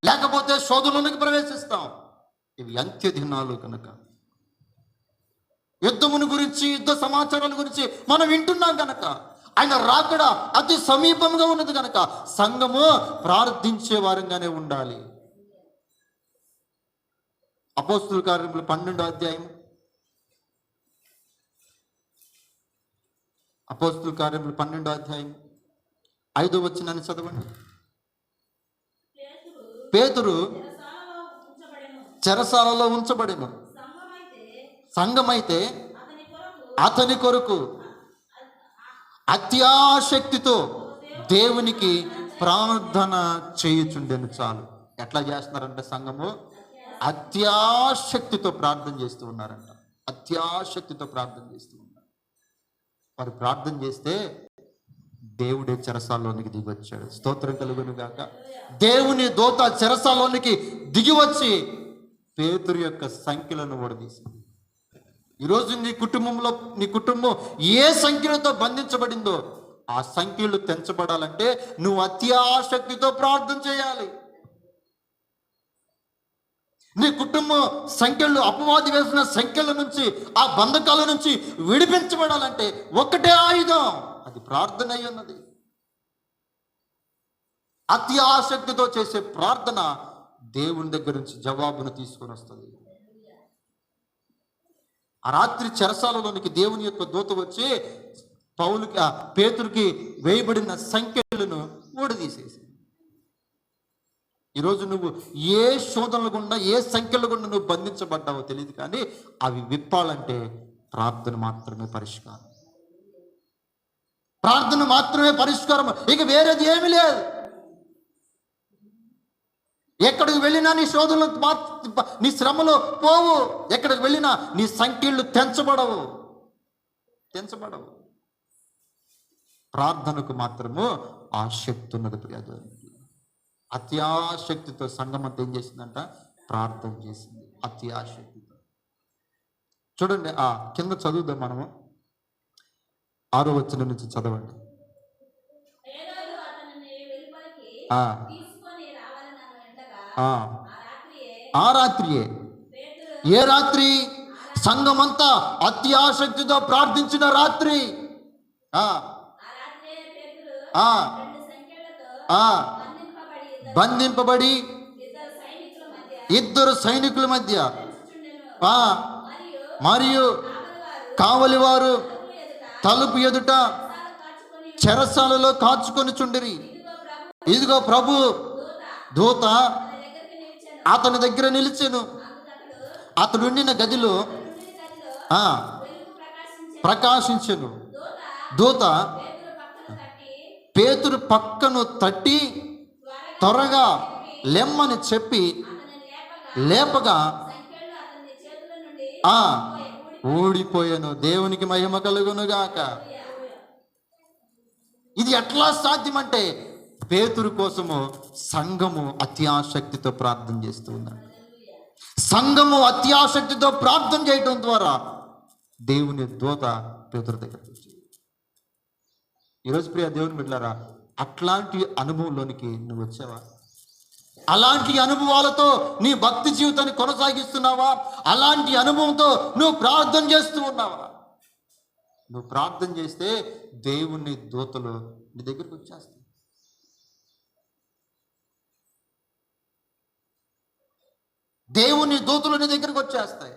లేకపోతే శోధనలోకి ప్రవేశిస్తాం. ఇవి అంత్య దినాలు కనుక, యుద్ధమును గురించి, యుద్ధ సమాచారాల గురించి మనం వింటున్నాం కనుక, ఆయన రాకడ అతి సమీపంగా ఉన్నది కనుక సంఘము ప్రార్థించే వారంగానే ఉండాలి. అపోస్తుల కార్యములు 12వ అధ్యాయం, అపోస్తుల కార్యములు 12వ అధ్యాయం 5వ వచనాన్ని చదవండి. పేతురు చెరసాలలో ఉంచబడెను. సంఘమైతే అతని కొరకు అత్యాశక్తితో దేవునికి ప్రార్థన చేయుచుండెను. చాలు. ఎట్లా చేస్తున్నారంటే సంఘము అత్యాశక్తితో ప్రార్థన చేస్తూ ఉన్నారంట. అత్యాశక్తితో ప్రార్థన చేస్తూ ఉన్నారు. వారు ప్రార్థన చేస్తే దేవుడే చెరసాలోనికి దిగివచ్చాడు. స్తోత్రం కలుగును గాక. దేవుని దూత చెరసాలోనికి దిగివచ్చి పేతురు యొక్క సంఖ్యలను ఓడదీసింది. ఈరోజు నీ కుటుంబం ఏ సంఖ్యలతో బంధించబడిందో ఆ సంఖ్యలు తెంచబడాలంటే నువ్వు అత్యాశక్తితో ప్రార్థన చేయాలి. నీ కుటుంబం సంఖ్యలు, అపవాది వేసిన సంఖ్యల నుంచి, ఆ బంధకాల నుంచి విడిపించబడాలంటే ఒకటే ఆయుధం, అది ప్రార్థన అయి ఉన్నది. అతి ఆసక్తితో చేసే ప్రార్థన దేవుని దగ్గర నుంచి జవాబును తీసుకొని వస్తుంది. ఆ రాత్రి చెరసాలలోనికి దేవుని యొక్క దూత వచ్చి పేతురుకి వేయబడిన సంఖ్యలను ఊడదీసేసి, ఈరోజు నువ్వు ఏ శోధనలు గుండా, ఏ సంఖ్యలు గుండా నువ్వు బంధించబడ్డావో తెలియదు, కానీ అవి విప్పాలంటే ప్రార్థన మాత్రమే పరిష్కారం. ప్రార్థన మాత్రమే పరిష్కారం, ఇక వేరేది ఏమీ లేదు. ఎక్కడికి వెళ్ళినా నీ శోధనలు, నీ శ్రమలో పోవు. ఎక్కడికి వెళ్ళినా నీ సంఖ్యలు తెంచబడవు. ప్రార్థనకు మాత్రము ఆ శక్తి ఉన్నది. ప్రియదేవునికి అత్యాశక్తితో సంఘం అంతా ఏం చేసిందంట? ప్రార్థన చేసింది అత్యాశక్తితో. చూడండి, ఆ కింద చదువుదాం మనము. 6వ వచనం నుంచి చదవండి. ఆ రాత్రియే. ఏ రాత్రి? సంఘమంతా అత్యాశక్తితో ప్రార్థించిన రాత్రి. బంధింపబడి ఇద్దరు సైనికుల మధ్య మరియు కావలి వారు తలుపు ఎదుట చెరసాలలో కాచుకొని చుండిరి. ఇదిగో ప్రభు దూత అతని దగ్గర నిలిచెను. అతడు ఉండిన గదిలో ప్రకాశించెను. దూత పేతురు పక్కను తట్టి త్వరగా లెమ్మని చెప్పి లేపగా ఊడిపోయాను. దేవునికి మహిమ కలుగునుగాక. ఇది ఎట్లా సాధ్యమంటే పేతురు కోసము సంఘము అత్యాశక్తితో ప్రార్థన చేస్తూ ఉన్నారు. సంఘము అత్యాశక్తితో ప్రార్థన చేయటం ద్వారా దేవుని దూత పేతురు దగ్గరికి వచ్చింది. ఈరోజు ప్రియ దేవుని బిడ్డలారా, అట్లాంటి అనుభవంలోనికి నువ్వు వచ్చావా? అలాంటి అనుభవాలతో నీ భక్తి జీవితాన్ని కొనసాగిస్తున్నావా? అలాంటి అనుభవంతో నువ్వు ప్రార్థన చేస్తూ ఉన్నావా? నువ్వు ప్రార్థన చేస్తే దేవుని దూతలు నీ దగ్గరికి వచ్చేస్తాయి. దేవుని దూతలు నీ దగ్గరికి వచ్చేస్తాయి.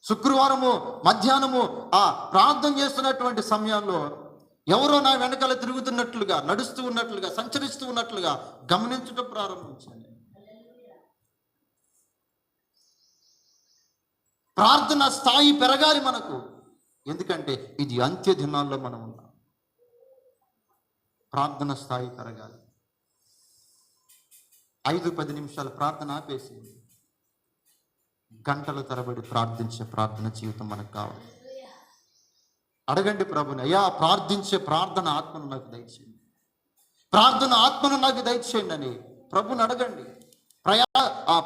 శుక్రవారము మధ్యాహ్నము ఆ ప్రార్థన చేస్తున్నటువంటి సమయంలో ఎవరో నా వెనకాల తిరుగుతున్నట్లుగా, నడుస్తూ ఉన్నట్లుగా, సంచరిస్తూ ఉన్నట్లుగా గమనించడం ప్రారంభించాను. ప్రార్థన స్థాయి పెరగాలి మనకు. ఎందుకంటే ఇది అంత్య దినాల్లో మనం ఉన్నాం. ప్రార్థన స్థాయి పెరగాలి. 5-10 నిమిషాలు ప్రార్థన ఆపేసి గంటల తరబడి ప్రార్థించే ప్రార్థన జీవితం మనకు కావాలి. అడగండి ప్రభుని, అయ్యా ప్రార్థించే ప్రార్థన ఆత్మను నాకు దయచేయండి, ప్రార్థన ఆత్మను నాకు దయచేయండి అని ప్రభుని అడగండి.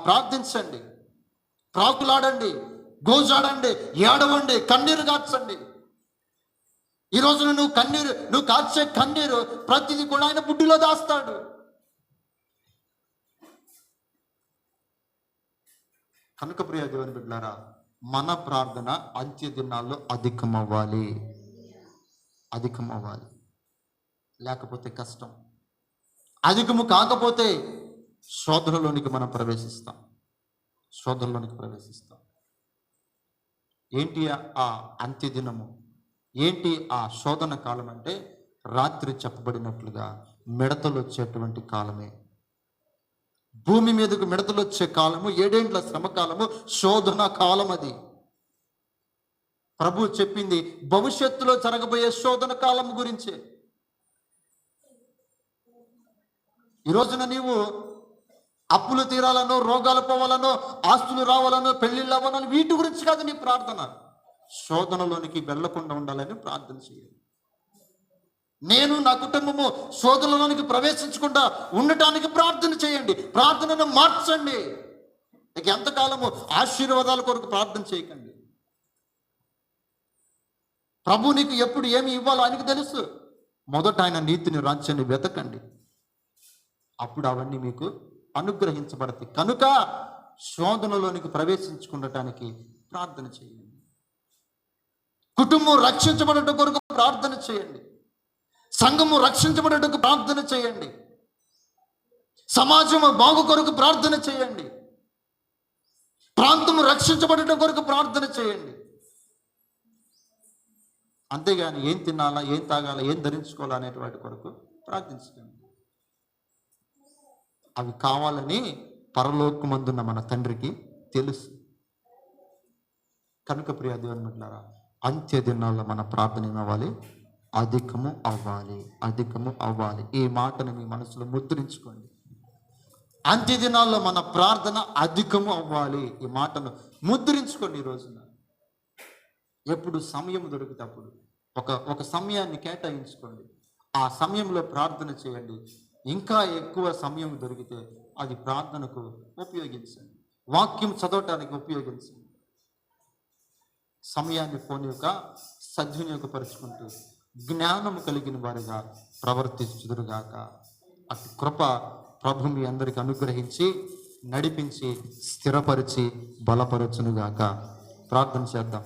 ప్రార్థించండి, ప్రాకులాడండి, గోజాడండి, ఏడవండి, కన్నీరు కార్చండి. ఈ రోజున నువ్వు కార్చే కన్నీరు ప్రతిదీ కూడా ఆయన బుడ్డిలో దాస్తాడు. కనుక ప్రియ దేవుని బిడ్డలారా, మన ప్రార్థన అంత్య దినాల్లో అధికమవ్వాలి. లేకపోతే కష్టం. అధికము కాకపోతే శోధనలోనికి మనం ప్రవేశిస్తాం. ఏంటి ఆ అంత్య దినము? ఏంటి ఆ శోధన కాలం అంటే, రాత్రి చెప్పబడినట్లుగా మిడతలు వచ్చేటువంటి కాలమే. భూమి మీదకు మిడతలు వచ్చే కాలము, 7 ఏండ్ల శ్రమ కాలము, శోధన కాలం. అది ప్రభు చెప్పింది భవిష్యత్తులో జరగబోయే శోధన కాలం గురించే. ఈ రోజున నీవు అప్పులు తీరాలనో, రోగాలు పోవాలనో, ఆస్తులు రావాలనో, పెళ్లిళ్ళు అవ్వాలని వీటి గురించి కాదు నీ ప్రార్థన. శోధనలోనికి వెళ్లకుండా ఉండాలని ప్రార్థన చేయాలి. నేను నా కుటుంబము శోధనలోనికి ప్రవేశించకుండా ఉండటానికి ప్రార్థన చేయండి. ప్రార్థనను మార్చండి. ఇక ఎంతకాలము ఆశీర్వాదాల కొరకు ప్రార్థన చేయకండి. ప్రభు నీకు ఎప్పుడు ఏమి ఇవ్వాలో ఆయనకు తెలుసు. మొదట ఆయన నీతిని, రాజ్యాన్ని వెతకండి, అప్పుడు అవన్నీ మీకు అనుగ్రహించబడతాయి. కనుక శోధనలోనికి ప్రవేశించుకుండటానికి ప్రార్థన చేయండి. కుటుంబం రక్షించబడటం కొరకు ప్రార్థన చేయండి. సంఘము రక్షించబడటకు ప్రార్థన చేయండి. సమాజము బాగు కొరకు ప్రార్థన చేయండి. ప్రాంతము రక్షించబడటం కొరకు ప్రార్థన చేయండి. అంతేగాని ఏం తినాలా, ఏం తాగాలా, ఏం ధరించుకోవాలా అనే వాటి కొరకు ప్రార్థించండి. అవి కావాలని పరలోకమందున్న మన తండ్రికి తెలుసు. కనుక ప్రియ దేవుని బిడ్డలారా, అంత్య దినాల్లో మన ప్రార్థన ఏమవ్వాలి? అధికము అవ్వాలి. ఈ మాటను మీ మనసులో ముద్రించుకోండి. అంత్య దినాల్లో మన ప్రార్థన అధికము అవ్వాలి. ఈ మాటను ముద్రించుకోండి. ఈ రోజున ఎప్పుడు సమయం దొరికితే అప్పుడు ఒక సమయాన్ని కేటాయించుకోండి. ఆ సమయంలో ప్రార్థన చేయండి. ఇంకా ఎక్కువ సమయం దొరికితే అది ప్రార్థనకు ఉపయోగించండి. వాక్యం చదవటానికి ఉపయోగించండి. సమయాన్ని పోనీక సద్వినియోగపరుచుకుంటూ జ్ఞానము కలిగిన వారిగా ప్రవర్తించుదురుగాక. అటు కృప ప్రభు మీ అందరికి అనుగ్రహించి, నడిపించి, స్థిరపరిచి, బలపరచునుగాక. ప్రార్థన చేద్దాం.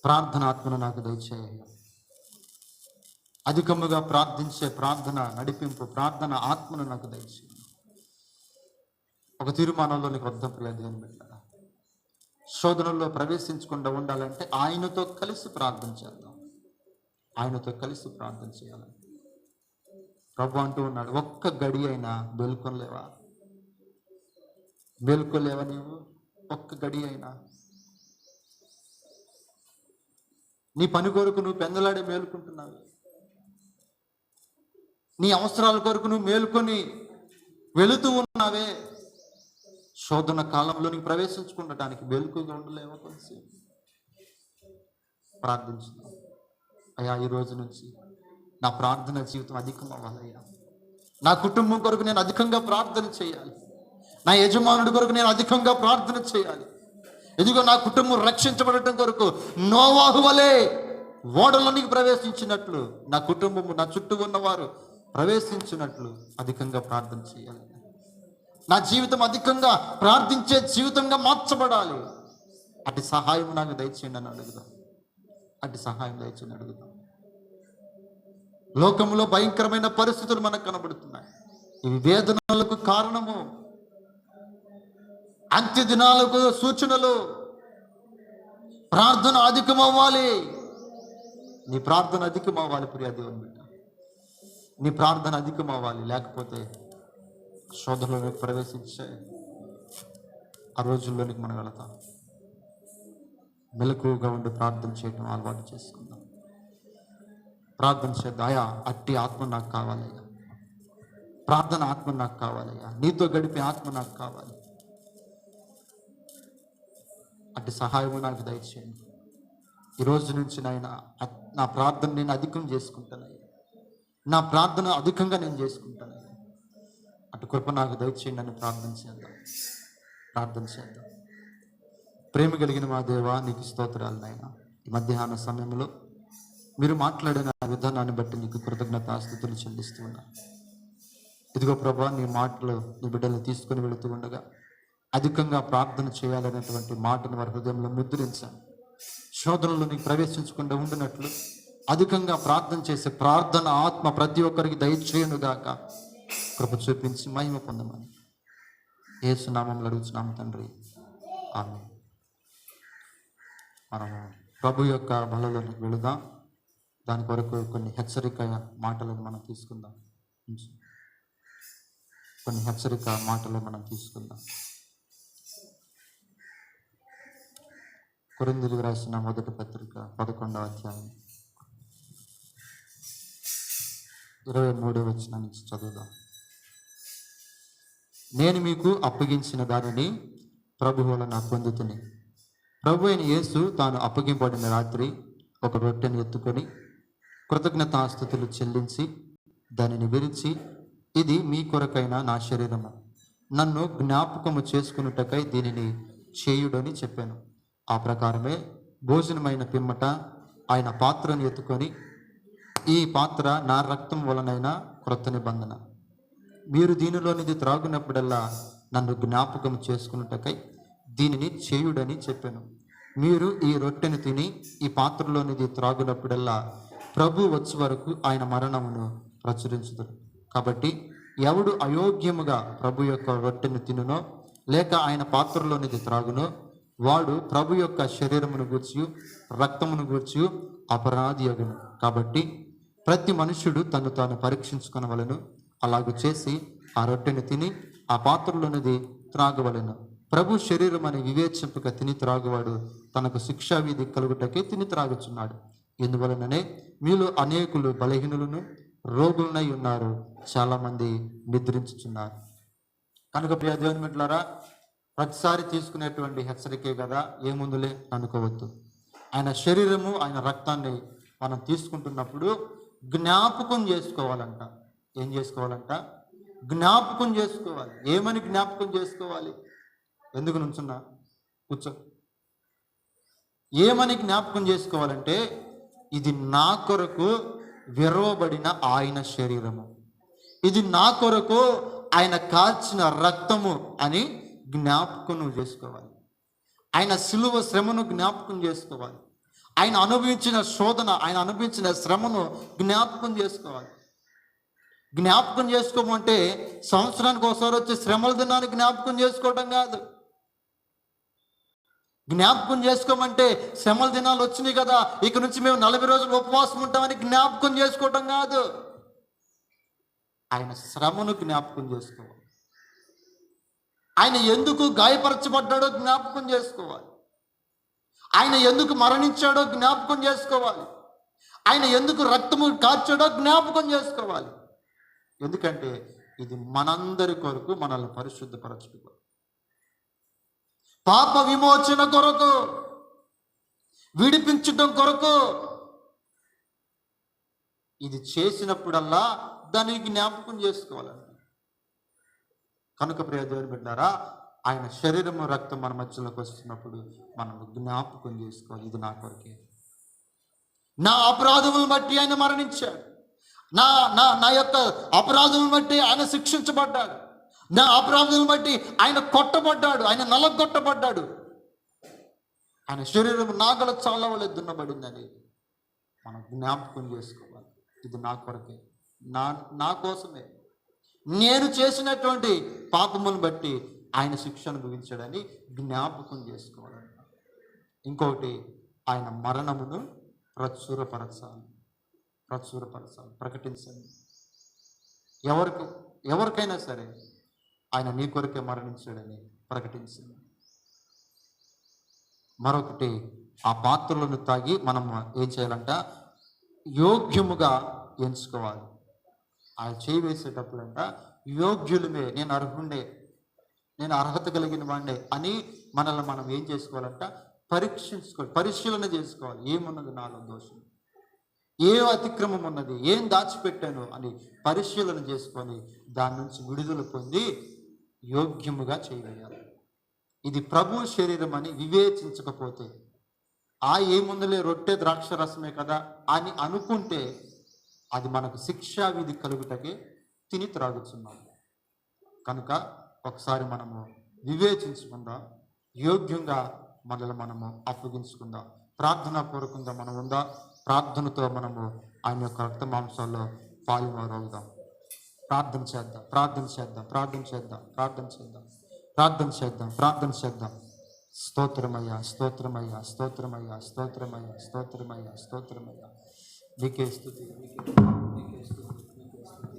ప్రార్థన ఆత్మను నాకు దయచేయ. అధికముగా ప్రార్థించే ప్రార్థన నడిపింపు, ప్రార్థన ఆత్మను నాకు దయచేయ. ఒక తీర్మానంలోనికి వద్దాం ప్రియ దేవుని బిడ్డలారా. శోధనల్లో ప్రవేశించకుండా ఉండాలంటే ఆయనతో కలిసి ప్రార్థన చేద్దాం. ఆయనతో కలిసి ప్రార్థన చేయాలి. ప్రభు అంటూ ఉన్నాడు, ఒక్క గడి అయినా మేల్కొనలేవా? నీవు ఒక్క గడి అయినా? నీ పని కొరకు నువ్వు పెందలాడే మేలుకుంటున్నావు. నీ అవసరాల కొరకు నువ్వు మేలుకొని వెళుతూ ఉన్నావే. శోధన కాలంలో నీకు ప్రవేశించుకుండటానికి మేలుకుగా ఉండలేవా? కొంచెం ప్రార్థించు. అయ్యా, ఈ రోజు నుంచి నా ప్రార్థన జీవితం అధికం అవ్వాలయ్యా. నా కుటుంబం కొరకు నేను అధికంగా ప్రార్థన చేయాలి. నా యజమానుడి కొరకు నేను అధికంగా ప్రార్థన చేయాలి. ఇదిగో నా కుటుంబం రక్షించబడటం కొరకు నోవాహు వలె ఓడలోనికి ప్రవేశించినట్లు నా కుటుంబము, నా చుట్టూ ఉన్నవారు ప్రవేశించినట్లు అధికంగా ప్రార్థన చేయాలి. నా జీవితం అధికంగా ప్రార్థించే జీవితంగా మార్చబడాలి. అటు సహాయం నాకు దయచేయండి అని అడుగుదాం. లోకంలో భయంకరమైన పరిస్థితులు మనకు కనబడుతున్నాయి. ఇవి వేదనలకు కారణము, అంత్య దినాలకు సూచనలు. ప్రార్థన అధికం అవ్వాలి. నీ ప్రార్థన అధికం అవ్వాలి ప్రియ దేవుని బిడ్డ. నీ ప్రార్థన అధికం అవ్వాలి. లేకపోతే శోధనలోకి ప్రవేశించే ఆ రోజుల్లోనికి మనం వెళతాం. మెలకువగా ఉండి ప్రార్థన చేయడం అలవాటు చేసుకుందాం. ప్రార్థన చేద్దాం. అయ్యా, అట్టి ఆత్మ నాకు కావాలయ్యా, ప్రార్థన ఆత్మ నాకు కావాలయ్యా, నీతో గడిపే ఆత్మ నాకు కావాలి. అట్టి సహాయము నాకు దయచేయండి. ఈ రోజు నుంచి నాయన నా ప్రార్థన నేను అధికం చేసుకుంటానయ్యా, నా ప్రార్థన అధికంగా నేను చేసుకుంటానయ్యా. అటు కృప నాకు దయచేయండి అని ప్రార్థన చేద్దాం. ప్రేమ కలిగిన మా దేవా, నీకు స్తోత్రాలు నాయన. ఈ మధ్యాహ్న సమయంలో మీరు మాట్లాడిన విధానాన్ని బట్టి నీకు కృతజ్ఞతాస్తుతులు చెల్లిస్తూ ఉన్నా. ఇదిగో ప్రభా, నీ మాటలు నీ బిడ్డలు తీసుకొని వెళుతూ ఉండగా అధికంగా ప్రార్థన చేయాలనేటువంటి మాటను వారి హృదయంలో ముద్రించాను. శోధనలో నీకు ప్రవేశించకుండా ఉండినట్లు అధికంగా ప్రార్థన చేసే ప్రార్థన ఆత్మ ప్రతి ఒక్కరికి దయచేయునుగాక. కృప చూపించి మహిమ పొందమని యేసు నామములో అడుగుచున్నాము తండ్రి, ఆమేన్. మనము ప్రభు యొక్క బలలోనికి వెళుదాం. దాని కొరకు కొన్ని హెచ్చరిక మాటలను మనం తీసుకుందాం. కొరింథీయులకు రాసిన మొదటి పత్రిక 11వ అధ్యాయం 23వ వచనం నుంచి చదువుదాం. నేను మీకు అప్పగించిన దానిని ప్రభువు వలన పొందుతుని, ప్రభు అయిన యేసు తాను అప్పగింపబడిన రాత్రి ఒక రొట్టెను ఎత్తుకొని కృతజ్ఞతాస్తుతులు చెల్లించి దానిని విరిచి, ఇది మీ కొరకైన నా శరీరము, నన్ను జ్ఞాపకము చేసుకున్నటకై దీనిని చేయుడని చెప్పాను. ఆ ప్రకారమే భోజనమైన పిమ్మట ఆయన పాత్రను ఎత్తుకొని, ఈ పాత్ర నా రక్తం వలనైన క్రొత్త నిబంధన, మీరు దీనిలోనిది త్రాగునప్పుడల్లా నన్ను జ్ఞాపకం చేసుకున్నటకై దీనిని చేయుడని చెప్పాను. మీరు ఈ రొట్టెను తిని ఈ పాత్రలోనిది త్రాగునప్పుడల్లా ప్రభు వచ్చే వరకు ఆయన మరణమును ప్రచురించుదురు. కాబట్టి ఎవడు అయోగ్యముగా ప్రభు యొక్క రొట్టెను తినునో లేక ఆయన పాత్రలోనిది త్రాగునో వాడు ప్రభు యొక్క శరీరమును గూర్చి రక్తమును గూర్చి అపరాధి అగును. కాబట్టి ప్రతి మనుష్యుడు తను తాను పరీక్షించుకొనవలెను. అలాగూ చేసి ఆ రొట్టెను తిని ఆ పాత్రలోనిది త్రాగవలెను. ప్రభు శరీరం అని వివేచింపక తిని త్రాగువాడు తనకు శిక్షావిధి కలుగుటకే తిని త్రాగుచున్నాడు. ఇందువలననే మీలో అనేకులు బలహీనులను రోగులనై ఉన్నారు, చాలా మంది నిద్రించుచున్నారు. కనుక ప్రియ దేవుని బిడ్డలారా, ప్రతిసారి తీసుకునేటువంటి హెచ్చరికే కదా, ఏముందులే అనుకోవద్దు. ఆయన శరీరము ఆయన రక్తాన్ని మనం తీసుకుంటున్నప్పుడు జ్ఞాపకం చేసుకోవాలంట. ఏం చేసుకోవాలంట? జ్ఞాపకం చేసుకోవాలి. ఏమని జ్ఞాపకం చేసుకోవాలి? ఎందుకు నుంచున్నా? కూర్చో. ఏమని జ్ఞాపకం చేసుకోవాలంటే, ఇది నా కొరకు విరవబడిన ఆయన శరీరము, ఇది నా కొరకు ఆయన కార్చిన రక్తము అని జ్ఞాపకం చేసుకోవాలి. ఆయన సిలువ శ్రమను జ్ఞాపకం చేసుకోవాలి. ఆయన అనుభవించిన శోధన, ఆయన అనుభవించిన శ్రమను జ్ఞాపకం చేసుకోవాలి. జ్ఞాపకం చేసుకోమంటే సంవత్సరానికి ఒకసారి వచ్చే శ్రమల దినాన్ని జ్ఞాపకం చేసుకోవడం కాదు. జ్ఞాపకం చేసుకోమంటే శ్రమల దినాలు వచ్చినాయి కదా, ఇక నుంచి మేము 40 రోజులు ఉపవాసం ఉంటామని జ్ఞాపకం చేసుకోవటం కాదు. ఆయన శ్రమను జ్ఞాపకం చేసుకోవాలి. ఆయన ఎందుకు గాయపరచబడ్డాడో జ్ఞాపకం చేసుకోవాలి. ఆయన ఎందుకు మరణించాడో జ్ఞాపకం చేసుకోవాలి. ఆయన ఎందుకు రక్తము కార్చాడో జ్ఞాపకం చేసుకోవాలి. ఎందుకంటే ఇది మనందరి కొరకు, మనల్ని పరిశుద్ధపరచుట కొరకు, పాప విమోచన కొరకు, విడిపించడం కొరకు. ఇది చేసినప్పుడల్లా దాన్ని జ్ఞాపకం చేసుకోవాలండి. కనుక ప్రియ దేవుని బిడ్డారా, ఆయన శరీరము రక్తం మన మధ్యలోకి వస్తున్నప్పుడు మనం జ్ఞాపకం చేసుకోవాలి. ఇది నా కొరకే, నా అపరాధములను బట్టి ఆయన మరణించాడు, నా నా నా యొక్క అపరాధములను బట్టి ఆయన శిక్షించబడ్డాడు, నా అపరాధములను బట్టి ఆయన కొట్టబడ్డాడు, ఆయన నలగొట్టబడ్డాడు. ఆయన శరీరం నాగల చాలా వల్ల దున్నబడిందని మనం జ్ఞాపకం చేసుకోవాలి. ఇది నా కొరకే, నా కోసమే, నేను చేసినటువంటి పాపములను బట్టి ఆయన శిక్ష అనుభవించాడని జ్ఞాపకం చేసుకోవాలన్న. ఇంకొకటి, ఆయన మరణమును ప్రచురపరచాలి, ప్రకటించండి. ఎవరికైనా సరే ఆయన నీ కొరకే మరణించాడని ప్రకటించండి. మరొకటి, ఆ పాత్రలను తాగి మనం ఏం చేయాలంట? యోగ్యముగా ఎంచుకోవాలి. ఆయన చేయి వేసేటప్పుడంట యోగ్యులమే, నేను అర్హుండే, నేను అర్హత కలిగిన వాడినే అని మనల్ని మనం ఏం చేసుకోవాలంట, పరీక్షించుకోవాలి, పరిశీలన చేసుకోవాలి. ఏమున్నది నాలో దోషం, ఏ అతిక్రమం ఉన్నది, ఏం దాచిపెట్టాను అని పరిశీలన చేసుకొని దాని నుంచి విడుదల పొంది యోగ్యముగా చేయగలగాలి. ఇది ప్రభు శరీరం అని వివేచించకపోతే, ఏముందలే రొట్టె ద్రాక్ష రసమే కదా అని అనుకుంటే అది మనకు శిక్షా విధి కలుగుటకే తిని త్రాగుతున్నాం. కనుక ఒకసారి మనము వివేచించుకుందాం, యోగ్యంగా మనల్ని మనము అప్పగించుకుందాం. ప్రార్థనాపూర్వకంగా మనం ఉందా, ప్రార్థనతో మనము ఆయన యొక్క రక్త మాంసాల్లో పాల్గొనగలుగుదాం. ప్రార్థన చేద్దాం, ప్రార్థన చేద్దాం, ప్రార్థన చేద్దాం, ప్రార్థన చేద్దాం, ప్రార్థన చేద్దాం, ప్రార్థన చేద్దాం. స్తోత్రమయ్యా, స్తోత్రమయ్యా, స్తోత్రమయ్యా, స్తోత్రమయ్యా, స్తోత్రమయ్యా, స్తోత్రమయ్యా. నీకే స్తుతి, నీకే స్తుతి, నీకే స్తుతి.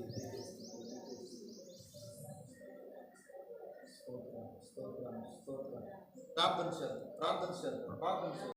స్తోత్రం, స్తోత్రం, స్తోత్రం. ప్రార్థన చేద్దాం, ప్రార్థన చేద్దాం, ప్రార్థన చేద్దాం.